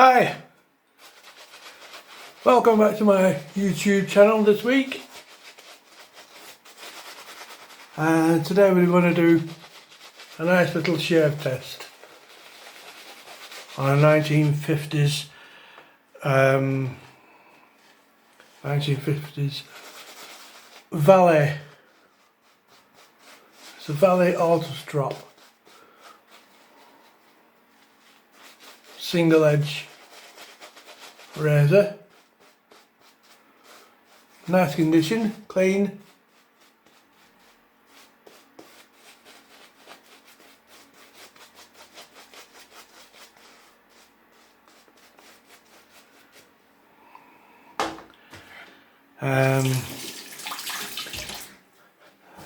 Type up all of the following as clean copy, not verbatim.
Hi, welcome back to my YouTube channel this week, and today we're going to do a nice little shave test on a 1950s Valet. It's a Valet Auto Strop single edge razor. Nice condition, clean.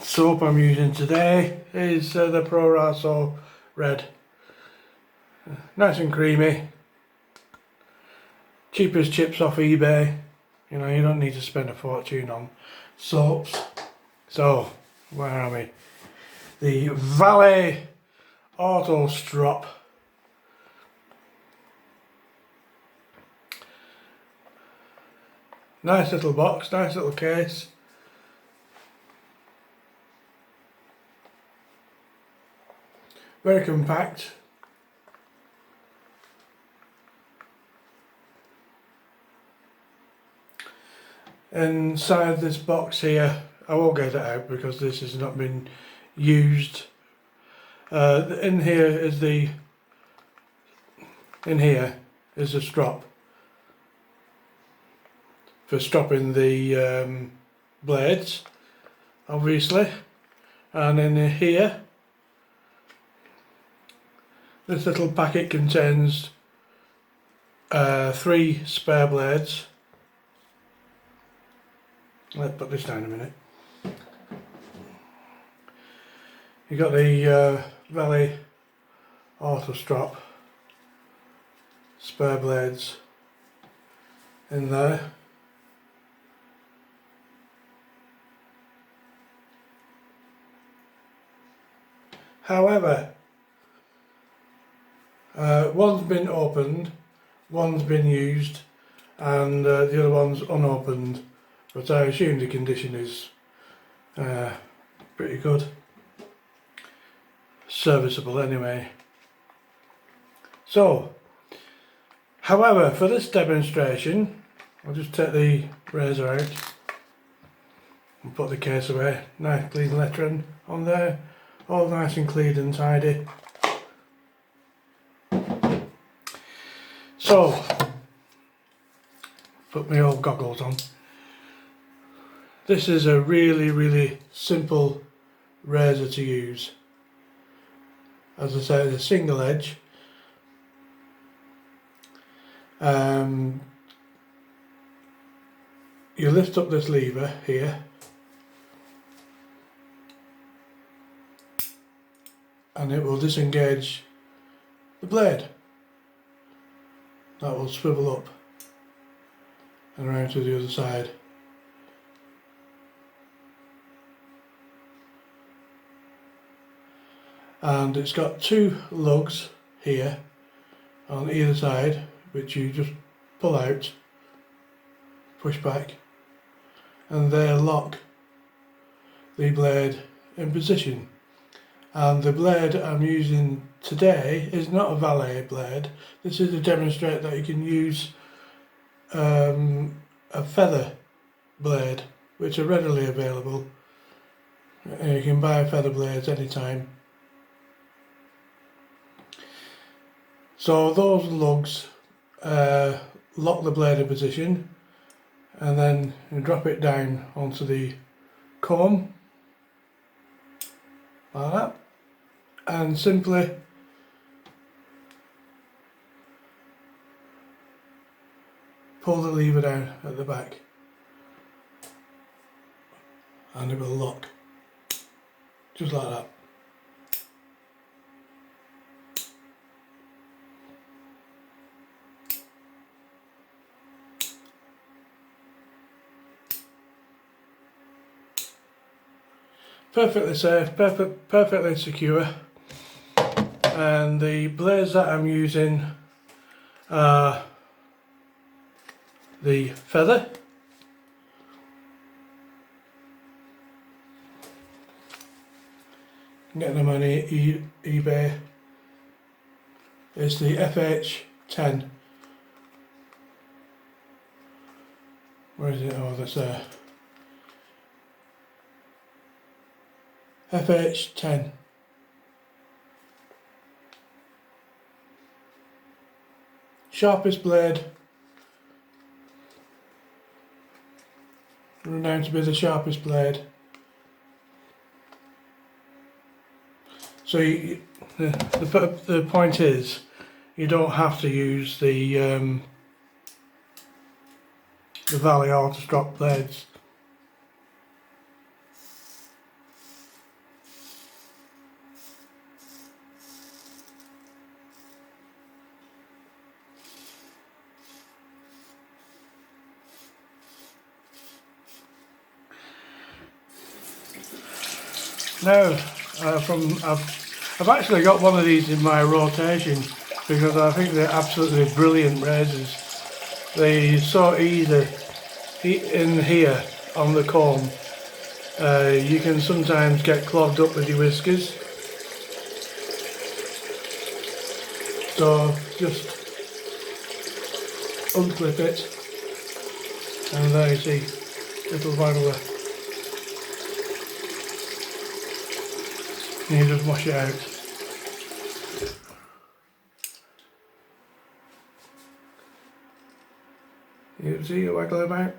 Soap I'm using today is the Pro Raso Red. Nice and creamy. Cheapest chips off eBay. You know, you don't need to spend a fortune on soaps. So, where are we? The Valet Auto Strop. Nice little box, nice little case. Very compact. Inside this box here, I won't get it out because this has not been used. In here is the strop for stropping the blades, obviously, and in here this little packet contains 3 spare blades. Let's put this down a minute. You got the Valet Auto Strop spare blades in there. However, one's been opened, one's been used, and the other one's unopened. But I assume the condition is pretty good. Serviceable anyway. So, however, for this demonstration, I'll just take the razor out and put the case away. Nice clean lettering on there. All nice and clean and tidy. So, put my old goggles on. This is a really simple razor to use. As I say, it's a single edge. You lift up this lever here and it will disengage the blade. That will swivel up and around to the other side. And it's got 2 lugs here on either side, which you just pull out, push back, and they lock the blade in position. And the blade I'm using today is not a Valet blade. This is to demonstrate that you can use a feather blade, which are readily available. You can buy feather blades anytime. So those lugs lock the blade in position, and then you drop it down onto the comb like that, and simply pull the lever down at the back and it will lock just like that. Perfectly safe, perfectly secure, and the blades that I'm using the feather. Get them on eBay. It's the FH10. Where is it? Oh, that's there. FH10. Sharpest blade. Renowned to be the sharpest blade. So the point is, you don't have to use the Valet Auto Stроп blades. Now, I've actually got one of these in my rotation because I think they're absolutely brilliant razors. They're so easy in here on the comb. You can sometimes get clogged up with your whiskers, so just unclip it, and there you see little vinyl. And you just wash it out. You can see you waggle them out,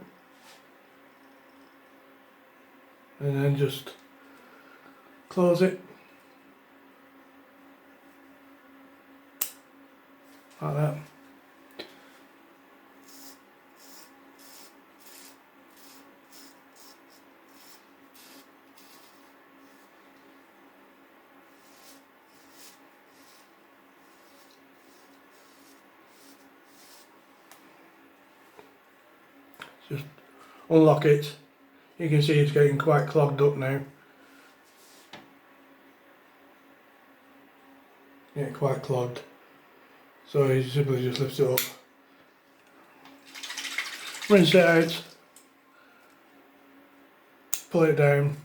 and then just close it like that. Just unlock it. You can see it's getting quite clogged up now. Yeah, quite clogged. So you simply just lift it up, rinse it out, pull it down.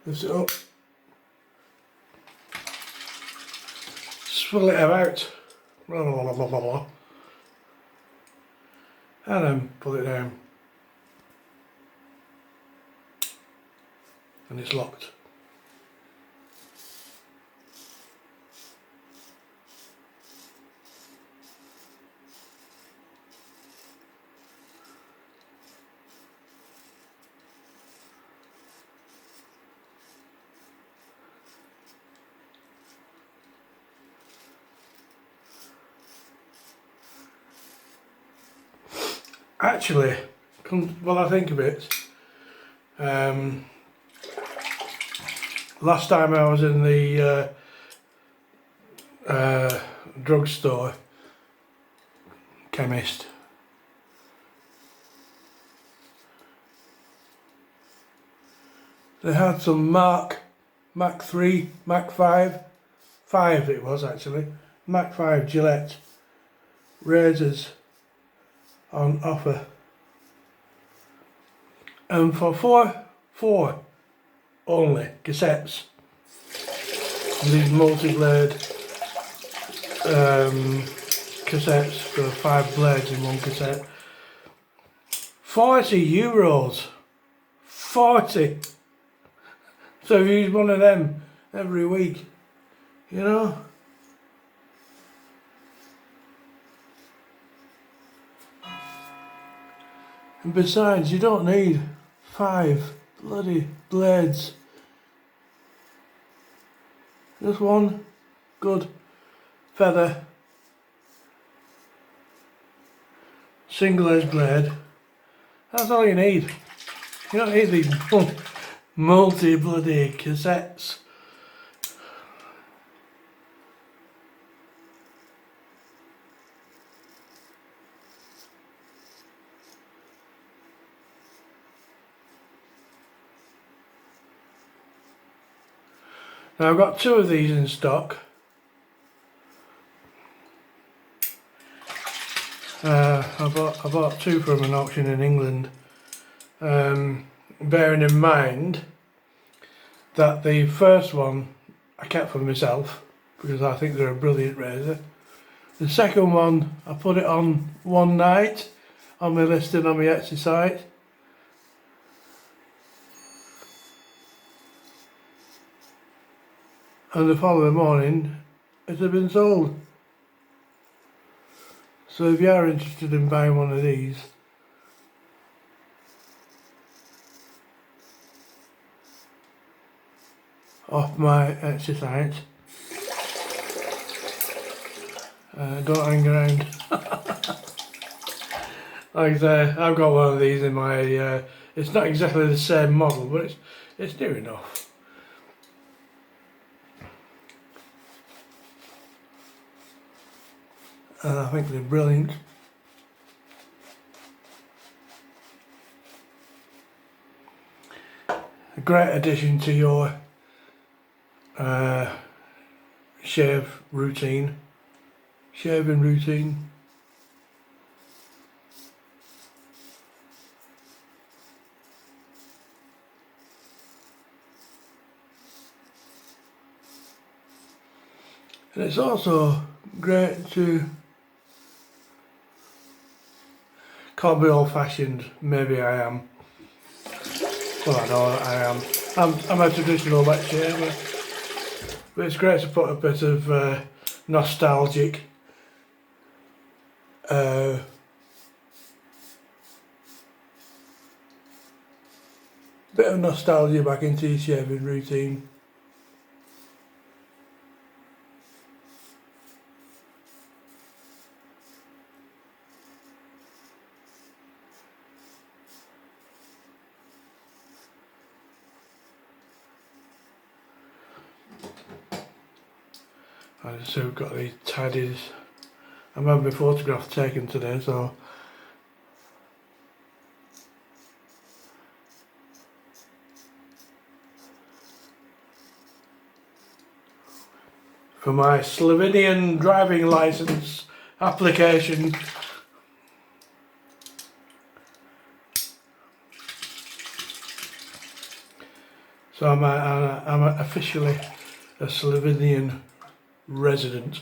Lift it up, swirl it about, blah, blah, blah, blah, blah, blah, and then pull it down, and it's locked. Actually, well, I think of it, last time I was in the drugstore, chemist, they had some Mach 3, Mach 5 it was actually, Mach 5 Gillette razors on offer, and for four only cassettes, these multi-blade cassettes for 5 blades in one cassette, €40. 40. So if you use one of them every week, you know. And besides, you don't need 5 bloody blades. Just one good feather, single edge blade. That's all you need. You don't need these multi bloody cassettes. Now I've got two of these in stock. I bought two from an auction in England. Bearing in mind that the first one I kept for myself because I think they're a brilliant razor. The second one I put it on one night on my listing on my Etsy site. And the following morning it had been sold. So if you are interested in buying one of these, off my Etsy site, don't hang around. Like I say, I've got one of these in my, it's not exactly the same model, but it's near enough. And I think they're brilliant. A great addition to your shaving routine. And it's also great to, can't be old fashioned, maybe I am. Well, I know I am. I'm a traditional wet shaver, but it's great to put a bit of nostalgic nostalgia back into your shaving routine. I just have got these tidies. I'm having my photograph taken today, so for my Slovenian driving license application. So I'm officially a Slovenian resident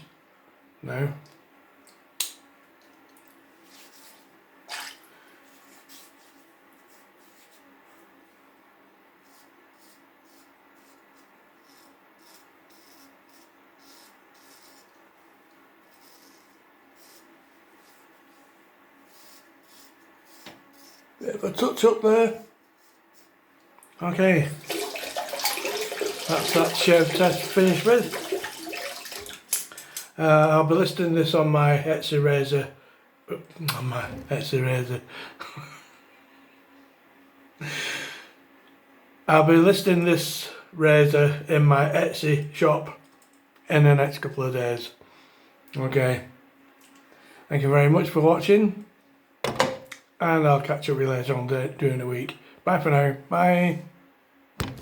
now. Bit of a touch up there. Okay, that's that shave test finished with. I'll be listing this on my Etsy razor. I'll be listing this razor in my Etsy shop in the next couple of days. Okay, thank you very much for watching, and I'll catch up with you later on during the week. Bye for now. Bye.